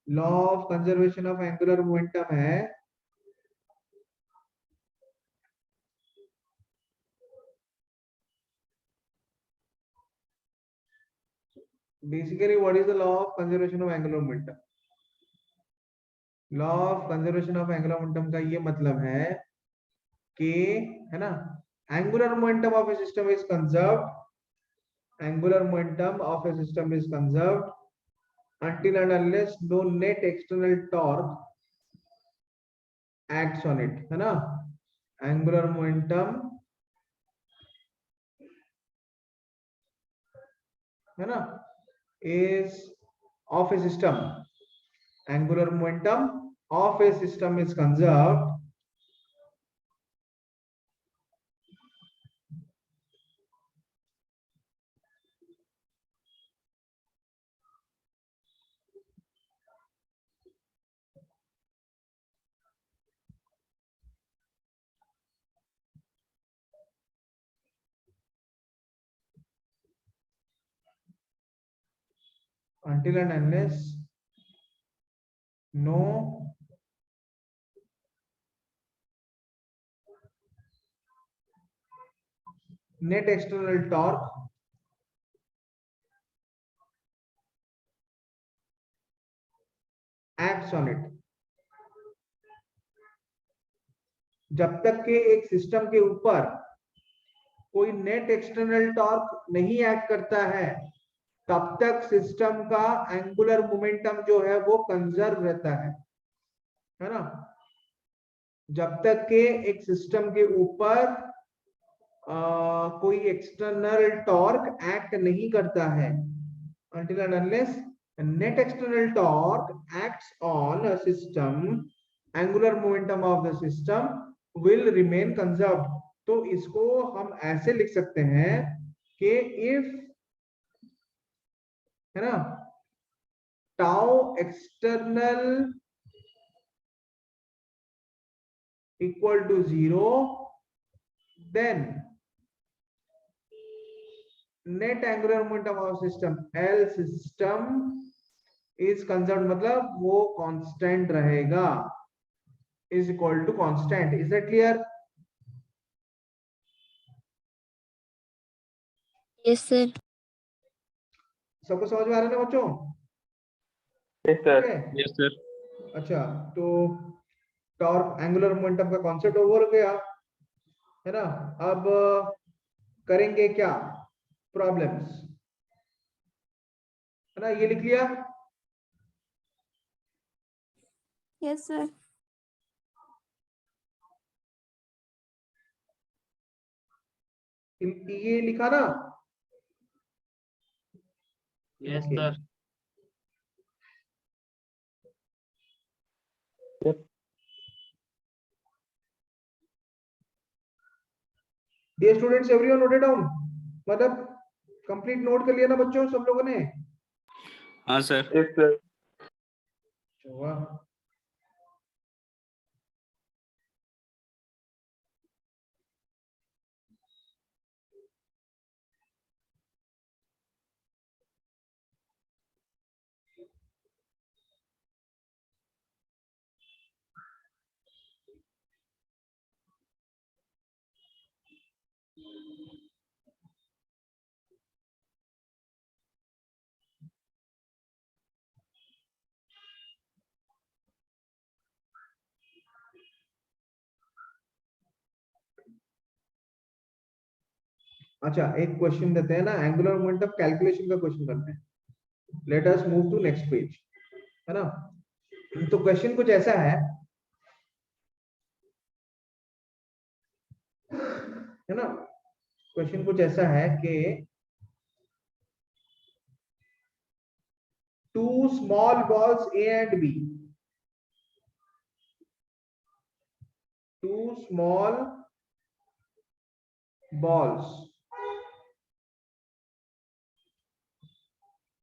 Law of conservation of angular momentum है basically what is the law of conservation of angular momentum. Law of conservation of angular momentum का ये मतलब है कि, है ना, angular momentum of a system is conserved, angular momentum of a system is conserved until and unless no net external torque acts on it, है ना। Angular momentum, है ना, is of a system, angular momentum of a system is conserved until and unless no net external torque acts on it। जब तक के एक system के ऊपर कोई नेट एक्सटर्नल टॉर्क नहीं एक्ट करता है तब तक सिस्टम का एंगुलर मोमेंटम जो है वो कंजर्व रहता है ना। जब तक के एक सिस्टम के ऊपर कोई एक्सटर्नल टॉर्क एक्ट नहीं करता है, until and unless a net external torque acts on a system, angular momentum of the system will remain conserved। तो इसको हम ऐसे लिख सकते हैं कि if, है ना, tau external equal to 0, then net angular momentum of system L system is conserved, मतलब वो कांस्टेंट रहेगा, is equal to constant। is that clear? Yes sir. सबको समझ में आ रहा है ना बच्चों? Yes sir. Okay? Yes sir. अच्छा, तो टॉर्क एंगुलर मोमेंटम का कॉन्सेप्ट ओवर हो गया, है ना। अब करेंगे क्या, प्रॉब्लम्स, है ना। ये लिख लिया? Yes sir. ये लिखा ना? Yes Okay. Sir. Dear students, everyone noted down, मतलब कंप्लीट नोट कर लिया ना बच्चों सब लोगों ने? हाँ सर। Yes sir. वाह, अच्छा एक क्वेश्चन देते हैं ना, एंगुलर मोमेंटम कैलकुलेशन का क्वेश्चन करते हैं। Let us move to next page, है ना। तो क्वेश्चन कुछ ऐसा है ना, क्वेश्चन कुछ ऐसा है कि two small balls A and B, two small balls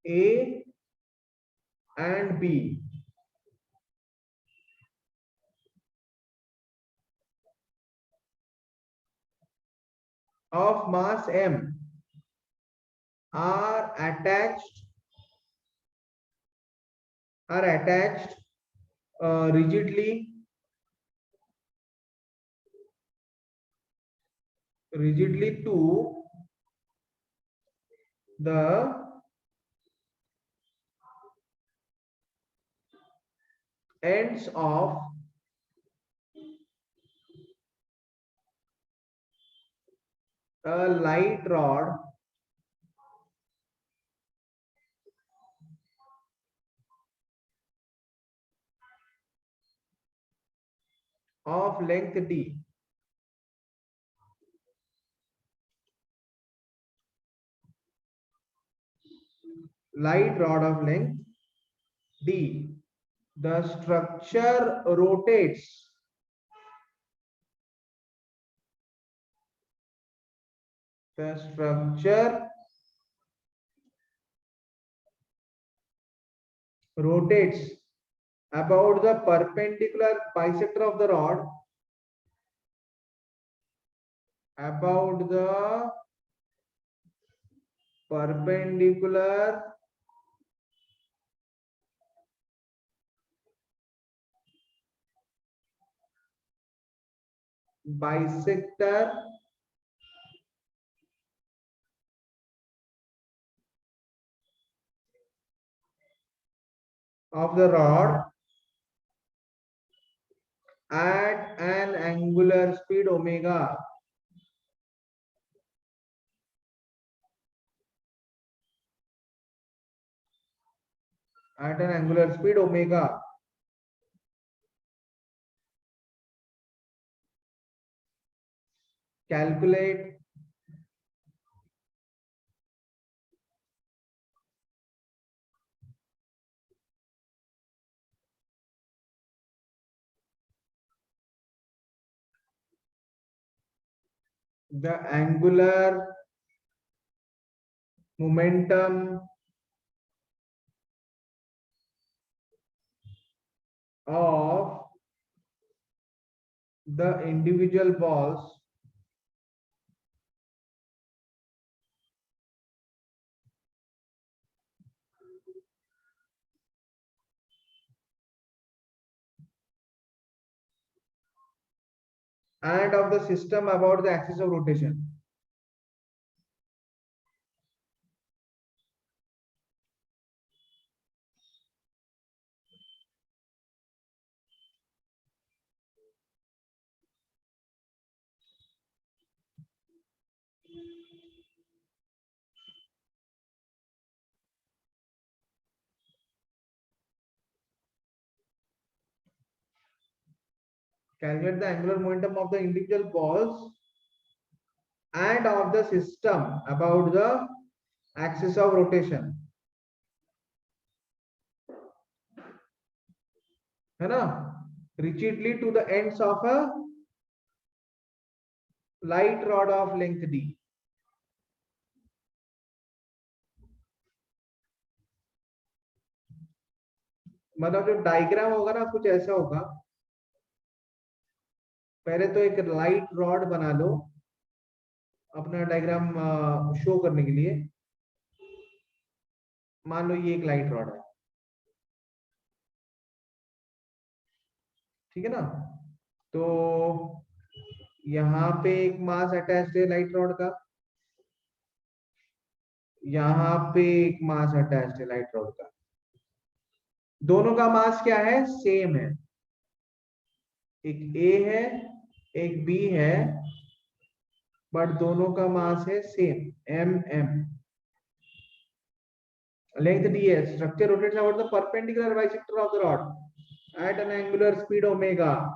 A and B of mass M are attached are attached rigidly to the ends of a light rod of length d. Light rod of length d. The structure rotates about the perpendicular bisector of the rod, about the perpendicular bisector of the rod at an angular speed omega. At an angular speed omega. Calculate the angular momentum of the individual balls and of the system about the axis of rotation. Calculate the angular momentum of the individual balls and of the system about the axis of rotation. है ना? Rigidly to the ends of a light rod of length d. मतलब जो diagram होगा ना कुछ ऐसा होगा. पहले तो एक लाइट रॉड बना लो अपना डायग्राम शो करने के लिए. मान लो ये एक लाइट रॉड है, ठीक है ना? तो यहाँ पे एक मास अटैच्ड है लाइट रॉड का, यहाँ पे एक मास अटैच्ड है लाइट रॉड का. दोनों का मास क्या है? सेम है. एक A है एक B है, बट दोनों का मास है same mm. Length ds. Structure rotates about the perpendicular bisector of the rod at an angular speed omega.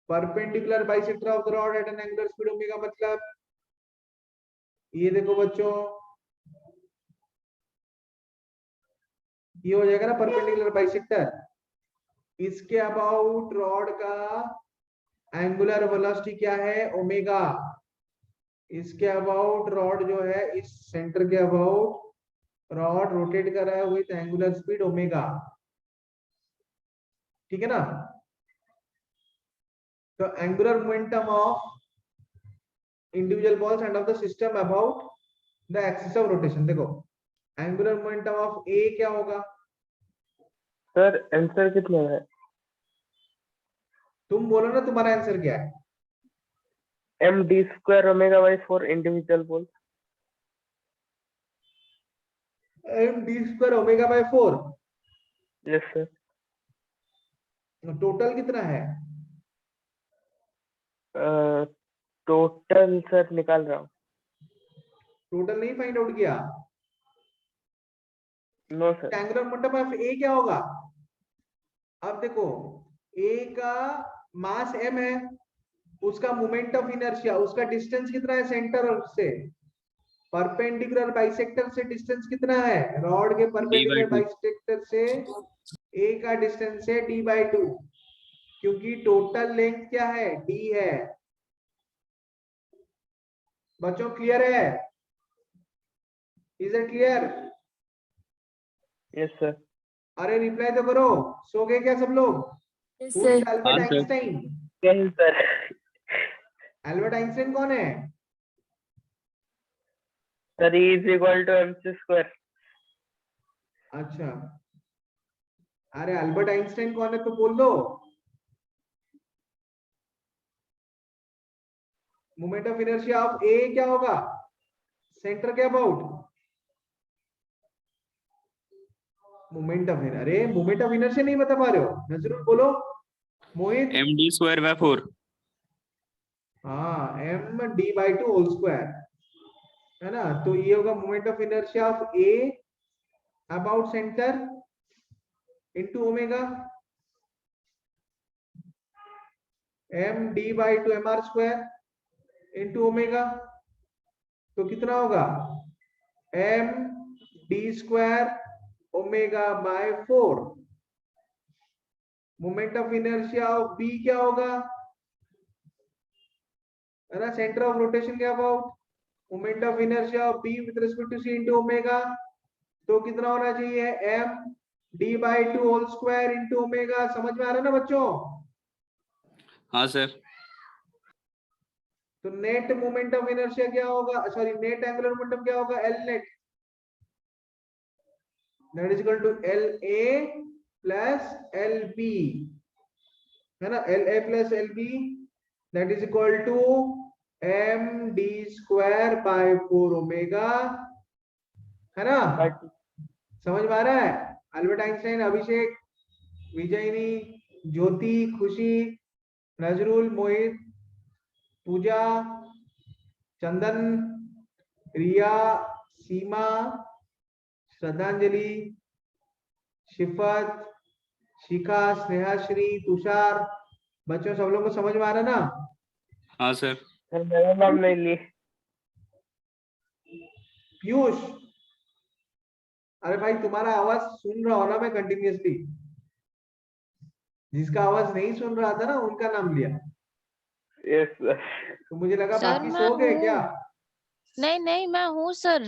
Perpendicular bisector of the rod at an angular speed omega मतलब ये देखो बच्चों, ये हो जाएगा ना परपेंडिकुलर बाइसेक्टर. इसके अबाउट रॉड का एंगुलर वेलोसिटी क्या है? ओमेगा. इसके अबाउट रॉड जो है इस सेंटर के अबाउट रॉड रोटेट कर रहा है विथ एंगुलर स्पीड ओमेगा. ठीक है ना? तो angular momentum of individual balls end of the system about the axis of rotation. देखो एंगुलर मोमेंटम ऑफ ए क्या होगा? सर आंसर कितना है? तुम बोलो ना तुम्हारा आंसर क्या है। md² ओमेगा बाई 4 इंडिविजुअल बोल। md² omega by 4। Yes sir. Total कितना है? टोटल सर निकाल रहा हूँ। टोटल नहीं फाइंड आउट किया? No sir. Angular momentum of a क्या होगा? अब देखो, ए का मास m है, उसका मोमेंट ऑफ इनर्शिया, उसका डिस्टेंस कितना है सेंटर से? परपेंडिकुलर बाइसेक्टर से डिस्टेंस कितना है? रॉड के परपेंडिकुलर 2। बाइसेक्टर से ए का डिस्टेंस है d/2, क्योंकि टोटल लेंथ क्या है? d है। बच्चों क्लियर है? Is it clear? Yes sir. अरे रिप्लाई तो करो, सो गए क्या सब लोग? Yes, Who sir. is Albert हाँ, sir. Einstein? Yes sir. Albert Einstein कौन है? Sir E is equal to mc²। अच्छा, अरे एल्बर्ट आइंस्टाइन कौन है तो बोल दो। Moment of inertia of a क्या होगा? सेंटर के अबाउट। मोमेंट ऑफ इनर्शिया, अरे मोमेंट ऑफ इनर्शिया नहीं बता पा रहे हो? नजरुल बोलो। मोहित। md²/4। हाँ, md/2 होल स्क्वायर, है ना? तो ये होगा moment of inertia of A about centre into omega, md/2 mr² into omega. तो कितना होगा? md² omega by 4। Moment of inertia of B क्या होगा? है ना, सेंटर ऑफ रोटेशन के अबाउट। Moment of inertia of B with respect to C into omega, तो कितना होना चाहिए? md/2 whole square into omega. समझ में आ रहा है ना बच्चों? हाँ सर। तो नेट मोमेंट ऑफ इनर्शिया क्या होगा? सॉरी, नेट एंगुलर मोमेंटम क्या होगा? L net, that is equal to LA plus LB, है ना? LA plus LB that is equal to md² by 4 omega, है ना? समझ में आ रहा है? अल्बर्ट आइंस्टाइन, अभिषेक, विजयनी, ज्योति, खुशी, नजरुल, मोहित, पूजा, चंदन, रिया, सीमा, श्रद्धांजलि, शिफत, शिखा, स्नेहाश्री, तुषार। बच्चों सब लोगों को समझ में आ रहा है ना? हाँ सर। सर मेरा नाम नहीं लिए। पीयूष, अरे भाई तुम्हारा आवाज सुन रहा हो ना मैं कंटिन्यूअसली, जिसका आवाज नहीं सुन रहा था ना उनका नाम लिया। Yes sir. तो मुझे लगा सर बाकी मैं सो गए क्या? नहीं नहीं, मैं हूँ सर।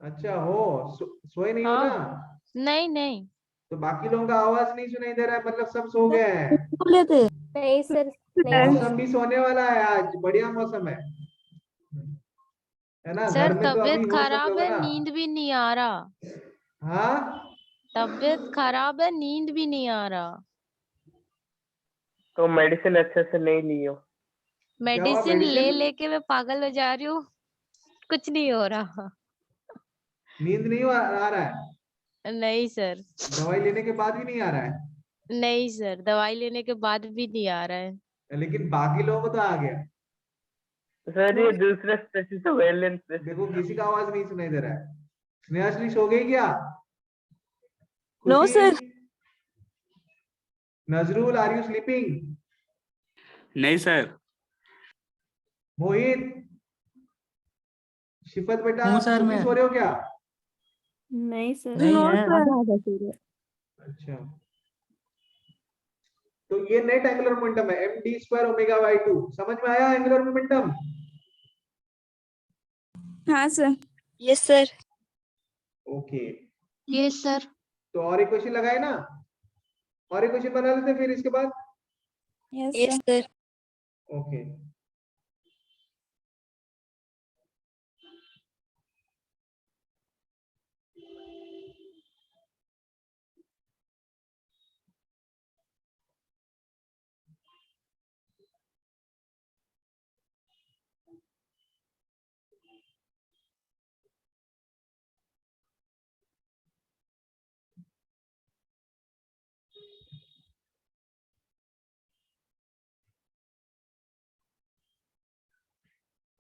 अच्छा हो, सोए नहीं हो हाँ। ना? नहीं नहीं। तो बाकी लोगों का आवाज नहीं सुनाई दे रहा है, मतलब सब सो गए हैं। बोले थे नहीं सर, नहीं मौसम भी सोने वाला है, आज बढ़िया मौसम है ना? सर, घर में तो अभी तबीयत हो सब खराब लोग, है है, ना? नींद भी नहीं आ रहा। हाँ, तबीयत खराब है, नींद भी नहीं आ रहा। तो मेडिसिन अच्छे से नहीं लियो। क्या हुआ मेडिसिन ले मेडिसिन? लेके मैं पागल हो जा रही हूँ, कुछ नहीं हो रहा। नींद नहीं आ रहा है? नहीं सर। दवाई लेने के बाद भी नहीं आ रहा है? नहीं सर, दवाई लेने के बाद भी नहीं आ रहा है। लेकिन बाकी लोगों को तो आ गया। सर ये दूसरा स्पेसिस तो वेलेंस देखो किसी का आवाज नहीं सुनाई दे रहा है। स्नेहाश्री सो गई क्या? No Khushi? Sir. Nazrul, are you sleeping? नहीं सर। मोहित, शिफत बेटा, हूँ सर तुम भी मैं। सो रहे हो क्या? नहीं सर। नहीं नो है। सर। अच्छा, तो ये नेट एंगुलर मोमेंटम है md² ओमेगा बाय 2। समझ में आया एंगुलर मोमेंटम? हाँ sir. Yes sir. Okay, yes sir. तो और एक क्वेश्चन लगाए ना? और एक क्वेश्चन बना लेते फिर इसके बाद। Yes sir. ओके,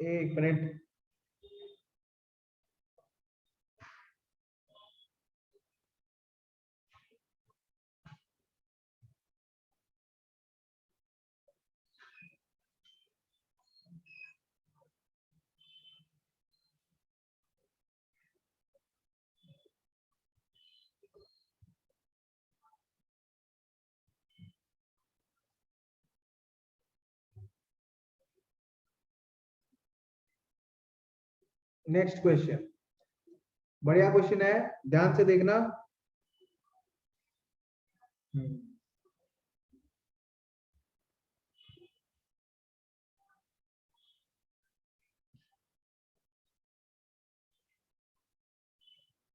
एक मिनट, नेक्स्ट क्वेश्चन, बढ़िया क्वेश्चन है, ध्यान से देखना।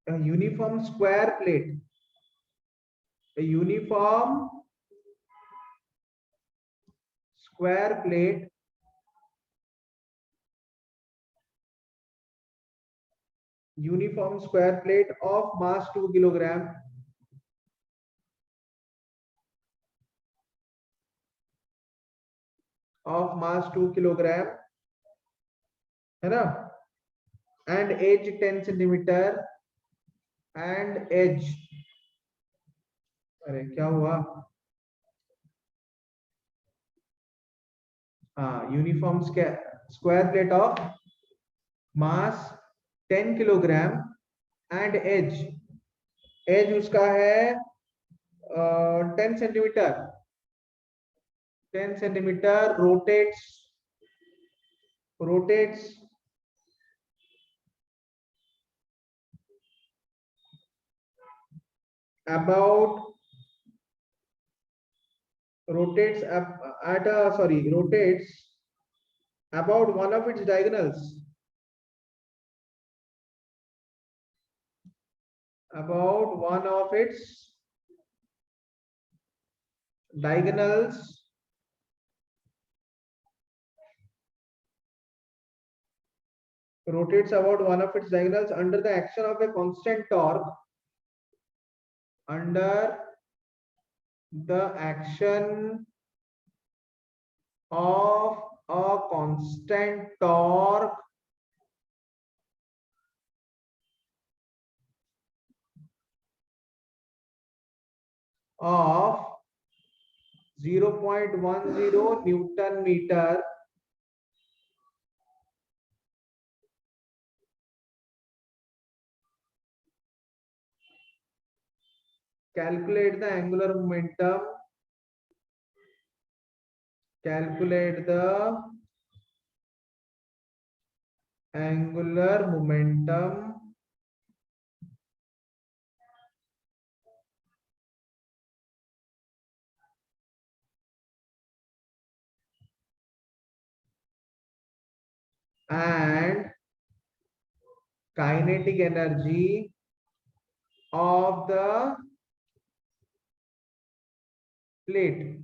A uniform square plate, a uniform square plate of mass 2 kilogram है ना, and edge 10 centimeter and edge, अरे क्या हुआ, हाँ, uniform square plate of mass 10 kilogram and as उसका है 10 centimetre, rotates about rotates about one of its diagonals, rotates about one of its diagonals under the action of a constant torque, under the action of a constant torque of 0.10 Newton meter calculate the angular momentum and kinetic energy of the plate,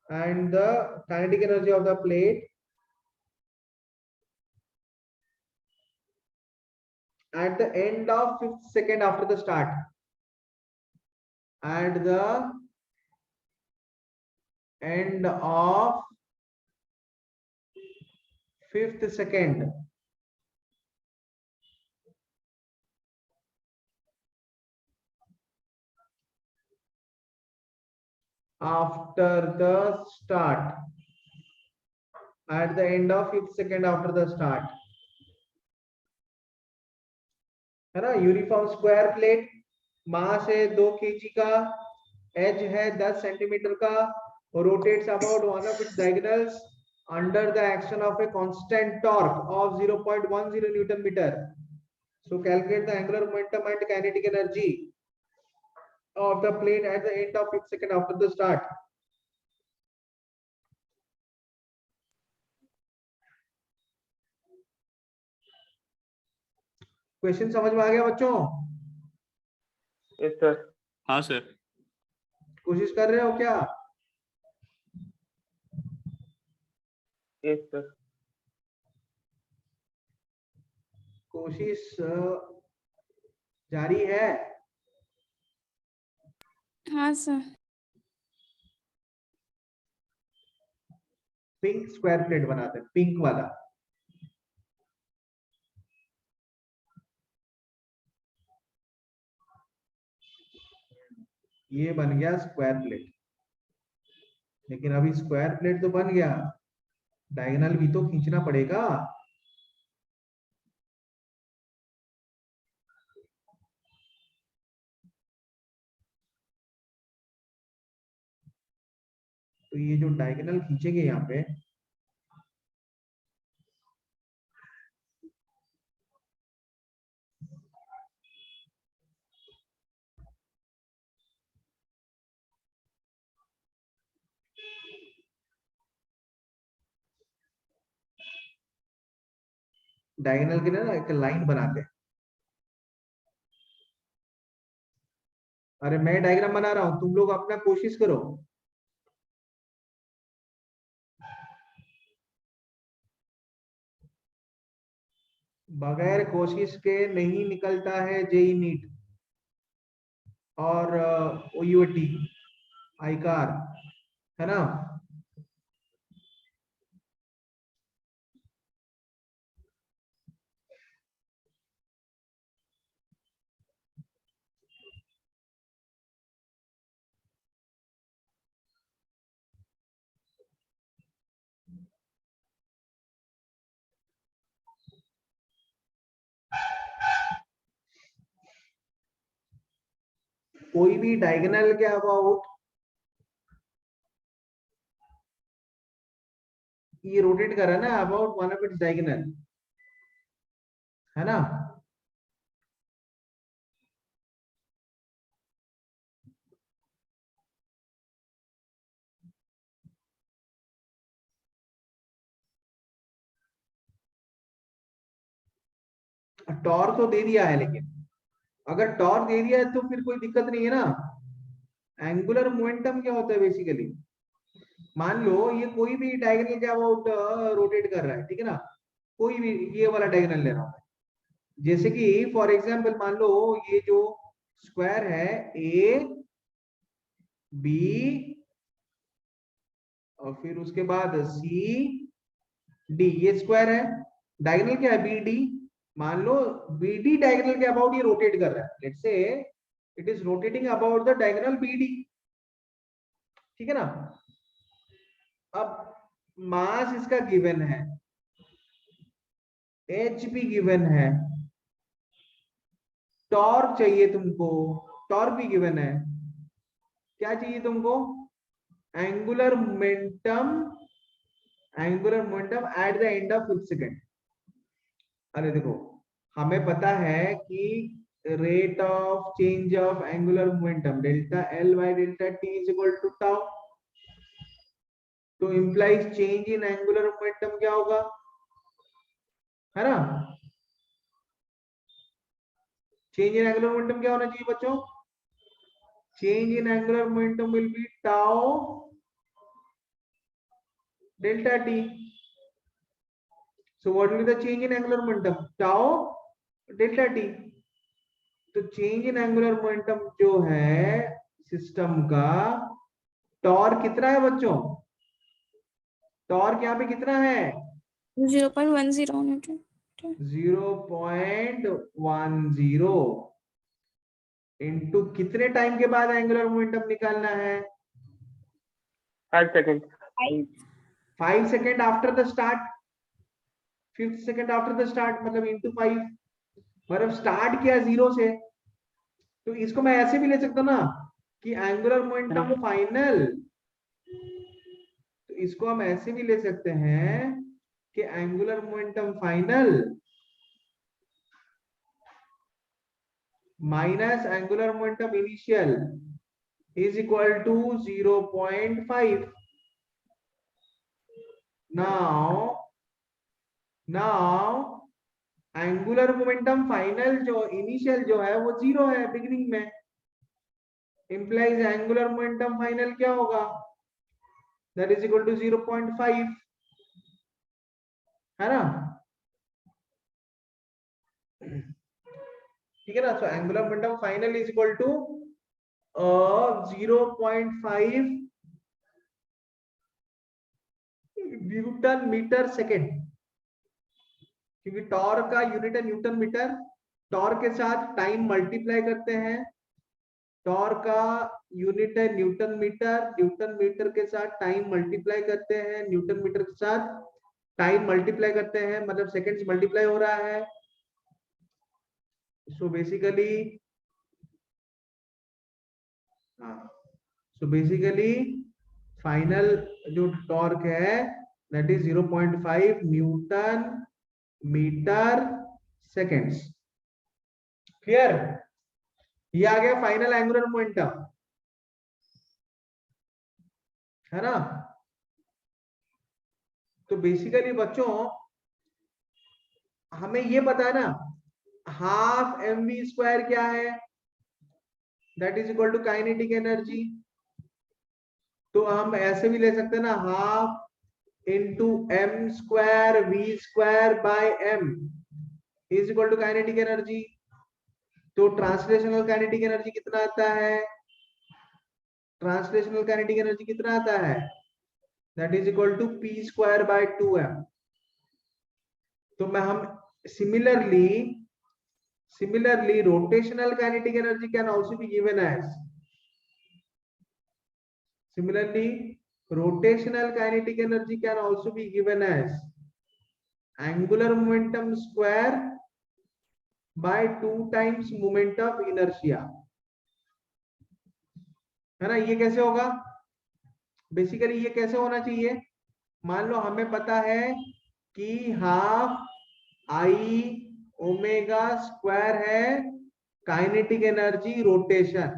and the kinetic energy of the plate at the end of 5th second after the start, at the end of 5th second after the start, at the end of 5th second after the start, है ना। Uniform square plate, मास है 2 kg का, as है 10 centimetre का, rotates about one of its diagonals under the action of a constant torque of 0.10 newton metre. So calculate the angular momentum and kinetic energy of the plane at the end of 5th second after the start। Question समझ में आ गया बच्चों? Yes sir. हाँ sir. कोशिश कर रहे हो क्या? Yes sir. कोशिश जारी है? हाँ सर। पिंक स्क्वायर प्लेट बनाते हैं, पिंक वाला, ये बन गया स्क्वायर प्लेट। लेकिन अभी स्क्वायर प्लेट तो बन गया, डायगोनल भी तो खींचना पड़ेगा। तो ये जो डायगोनल खींचेंगे यहाँ पे, डायगोनल के ना एक लाइन बनाते हैं। अरे मैं डायग्राम बना रहा हूं, तुम लोग अपना कोशिश करो। बगैर कोशिश के नहीं निकलता है जेई नीट और ओयूटी आईकार, है ना। कोई भी डायगोनल के अबाउट ये रोटेट कर रहा है ना, about one of its diagonal, है ना। टॉर्क तो दे दिया है, लेकिन अगर टॉर्क दे दिया है तो फिर कोई दिक्कत नहीं है ना। एंगुलर मोमेंटम क्या होता है बेसिकली, मान लो ये कोई भी डायगोनल के अबाउट रोटेट कर रहा है, ठीक है ना। कोई भी ये वाला डायगोनल ले रहा हूं, जैसे कि फॉर एग्जांपल मान लो ये जो स्क्वायर है ए बी और फिर उसके बाद सी डी, ये स्क्वायर है। डायगोनल क्या है, बी डी। मान लो बी डी डायगोनल के अबाउट ये रोटेट कर रहा है, let's say it is rotating about the diagonal B D, ठीक है ना। अब मास इसका गिवन है, एच भी गिवन है, टॉर्क चाहिए तुमको, टॉर्क भी गिवन है। क्या चाहिए तुमको, angular momentum, angular momentum at the end of fifth second. अरे देखो, हमें पता है कि rate of change of angular momentum delta L by delta t is equal to tau. तो implies change in angular momentum क्या होगा, है ना। चेंज इन एंगुलर मोमेंटम क्या होना चाहिए बच्चों, change in angular momentum will be tau delta T. So what will be the change in angular momentum? Tau delta t. तो चेंज इन एंगुलर मोमेंटम जो है सिस्टम का, टॉर्क कितना है बच्चों, टॉर्क यहाँ पे कितना है 0.10 न्यूटन। 0.10 इनटू कितने टाइम के बाद एंगुलर मोमेंटम निकालना है, 5 second. 5 second after the start, 5th second after the start, मतलब इनटू 5। मतलब स्टार्ट किया 0 से, तो इसको मैं ऐसे भी ले सकता हूं ना कि एंगुलर मोमेंटम फाइनल, तो इसको हम ऐसे भी ले सकते हैं कि angular momentum final minus angular momentum initial is equal to 0.5। Now angular momentum final जो इनिशियल जो है वो 0 है बिगिनिंग में, इंप्लाइज एंगुलर मोमेंटम फाइनल क्या होगा, दैट इज इक्वल टू 0.5, है ना। ठीक है ना। So angular momentum final is equal to 0.5 newton metre second, क्योंकि टॉर्क का यूनिट है न्यूटन मीटर। टॉर्क के साथ टाइम मल्टीप्लाई करते हैं टॉर्क का यूनिट है न्यूटन मीटर, न्यूटन मीटर के साथ टाइम मल्टीप्लाई करते हैं, न्यूटन मीटर के साथ टाइम मल्टीप्लाई करते हैं, मतलब सेकंड्स मल्टीप्लाई हो रहा है। सो बेसिकली फाइनल जो टॉर्क है that is 0.5 newton metre seconds. Clear? ये आ गया फाइनल एंगुलर मोमेंटम, है ना। तो बेसिकली बच्चों हमें ये पता है ना, हाफ mv² क्या है, that is equal to kinetic energy. तो हम ऐसे भी ले सकते हैं ना, half into m² v² by m is equal to kinetic energy. तो ट्रांसलेशनल काइनेटिक एनर्जी कितना आता है, ट्रांसलेशनल काइनेटिक एनर्जी कितना आता है, that is equal to p² by 2m। तो मैं हम similarly rotational kinetic energy can also be given as, angular momentum square by 2 times moment of inertia, है ना। ये कैसे होगा, बेसिकली ये कैसे होना चाहिए, मान लो हमें पता है कि हाफ आई ओमेगा स्क्वायर है kinetic energy rotation,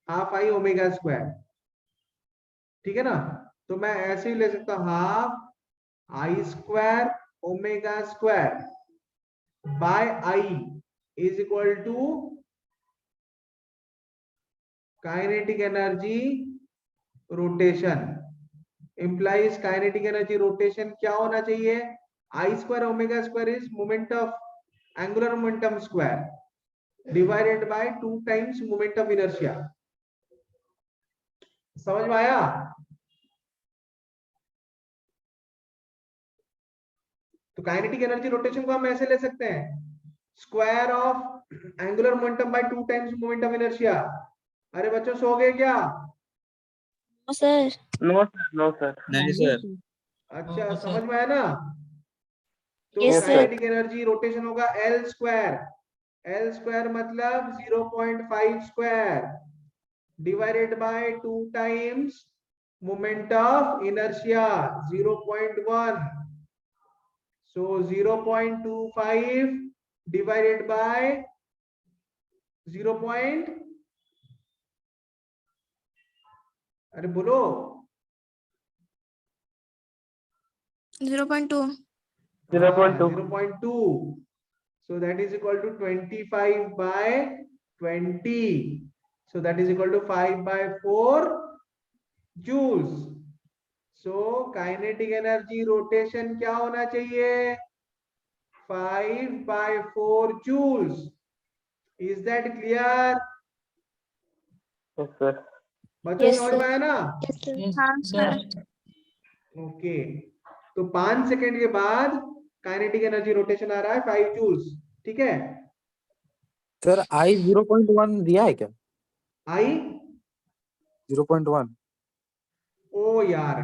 half I omega square, ठीक है ना। तो मैं ऐसे ही ले सकता हूं, half I square omega square by I is equal to kinetic energy rotation, implies kinetic energy rotation क्या होना चाहिए, I square omega square is moment of angular momentum square divided by 2 times moment of inertia. समझ में आया? तो kinetic energy rotation को हम ऐसे ले सकते हैं, square of angular momentum by 2 times moment of inertia. अरे बच्चों सो गए क्या? Sir no sir, no sir. नहीं सर। अच्छा समझ में आया ना। तो Yes, sir. Kinetic energy rotation होगा एल स्क्वायर मतलब 0.5 square divided by 2 times moment of inertia 0.1, so 0.25 divided by 0. अरे बोलो 0.2. 0.2, so that is equal to 25 by 20, so that is equal to 5 by 4 joules. So kinetic energy rotation क्या होना चाहिए, 5 by 4 joules. Is that clear? Yes, sir. बच्चों Yes, समझ sir. में आया ना? हाँ सर। ओके तो 5 सेकंड के बाद काइनेटिक एनर्जी रोटेशन आ रहा है 5 जूल्स, ठीक है। सर आई 0.1 दिया है क्या? आई 0.1 ओ यार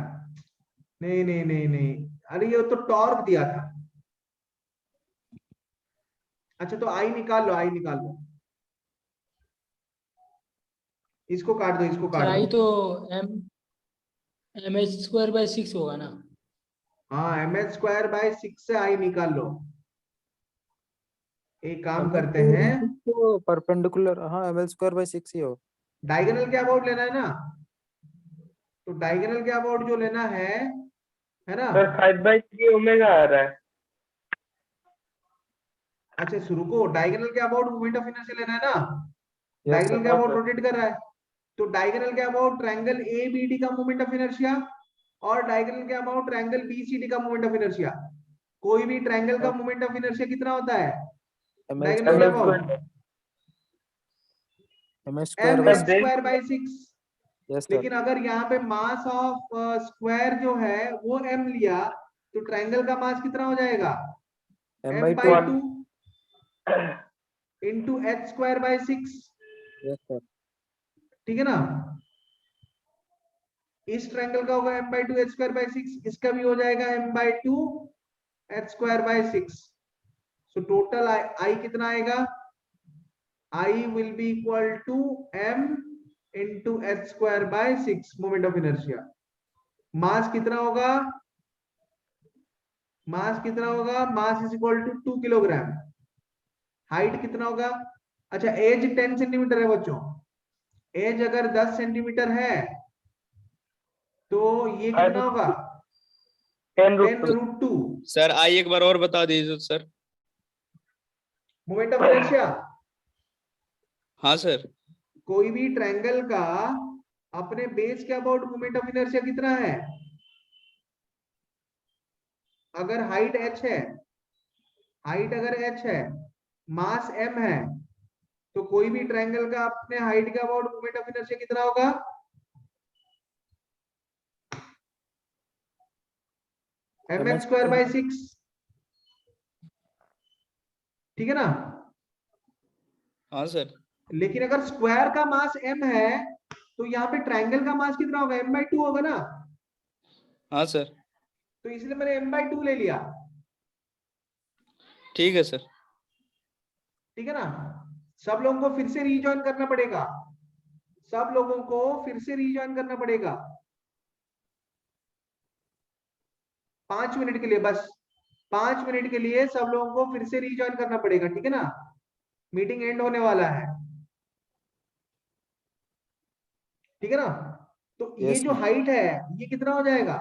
नहीं नहीं नहीं नहीं, अरे ये तो टॉर्क दिया था। अच्छा तो आई निकाल लो, आई निकाल लो, इसको काट दो, इसको काट आई दो। तो mh²/6 होगा ना। हाँ mh² बाय 6 से आई निकाल लो। एक काम करते हैं, तो परपेंडिकुलर, हाँ ml²/6 ही हो। डायगोनल के अबाउट लेना है ना, तो डायगोनल के अबाउट जो लेना है ना। सर 5/3 ओमेगा आ रहा है। अच्छा रुको, डायगोनल के अबाउट मोमेंट ऑफ इनर्शिया लेना है ना, Yes, डायगोनल sir. के अबाउट रोटेट कर रहा है, तो डायगोनल के अबाउट ट्रायंगल एबीडी का मोमेंट ऑफ इनर्शिया और डायगोनल के अबाउट ट्रायंगल बीसीडी का मोमेंट ऑफ इनर्शिया। कोई भी ट्रायंगल का मोमेंट ऑफ इनर्शिया कितना होता है, डायगोनल के about mh² bye 6। Yes, sir. लेकिन अगर यहाँ पे मास ऑफ स्क्वायर जो है वो m लिया तो ट्रायंगल का मास कितना हो जाएगा, m by 2। Into H square by 6, yes sir. ठीक है ना। इस ट्रायंगल का होगा m/2 h स्क्वायर बाय 6, इसका भी हो जाएगा m/2 h square by 6। So total I कितना आएगा, I will be equal to m into h square by 6 moment of inertia. Mass कितना होगा, मास कितना होगा, mass is equal to 2 kilogram. Height कितना होगा, अच्छा एज 10 सेंटीमीटर है बच्चों, एज अगर 10 सेंटीमीटर है तो ये कितना होगा 10√2 सर आई एक बार और बता दीजिए सर। Moment of inertia. हाँ सर। कोई भी ट्रायंगल का अपने बेस के अबाउट मोमेंट ऑफ इनर्शिया कितना है, अगर हाइट h है, हाइट अगर h है, मास m है, तो कोई भी ट्रायंगल का अपने हाइट के अबाउट मोमेंट ऑफ इनर्शिया कितना होगा, mh स्क्वायर बाय 6, ठीक है ना। हाँ सर। लेकिन अगर स्क्वायर का मास m है तो यहाँ पे ट्रायंगल का मास कितना होगा, m/2 होगा ना। हाँ सर। तो इसलिए मैंने m/2 ले लिया, ठीक है सर। ठीक है ना। सब लोगों को फिर से रीजॉइन करना पड़ेगा, सब लोगों को फिर से रीजॉइन करना पड़ेगा 5 मिनट के लिए, बस 5 मिनट के लिए सब लोगों को फिर से रीजॉइन करना पड़ेगा, ठीक है ना। मीटिंग एंड होने वाला है, ठीक है ना। तो ये Yes, जो sir. हाइट है ये कितना हो जाएगा,